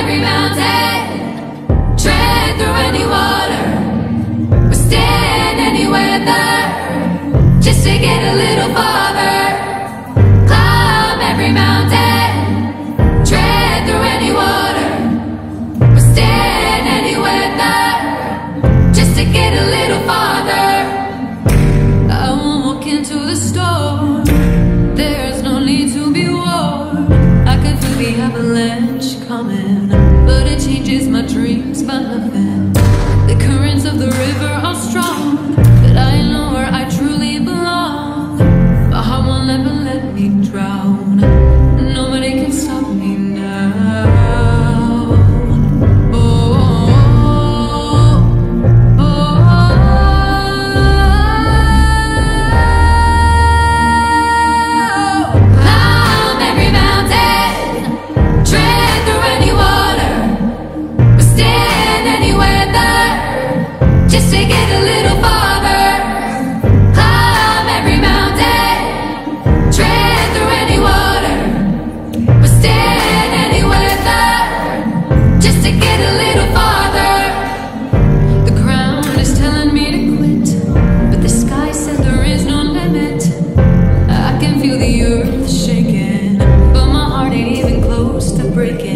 every mountain, tread through any water, withstand any weather, just to get a little farther. Climb every mountain, tread through any water, withstand any weather, just to get a little farther. I won't walk into the storm, there's no need to be warned. I can feel the avalanche coming, but it changes my dreams by nothing. The currents of the river are strong, but I know where I truly belong. My heart will never let me drown, nobody can stop me now. Just to get a little farther. Climb every mountain, tread through any water, withstand any weather, just to get a little farther. The ground is telling me to quit, but the sky said there is no limit. I can feel the earth shaking, but my heart ain't even close to breaking.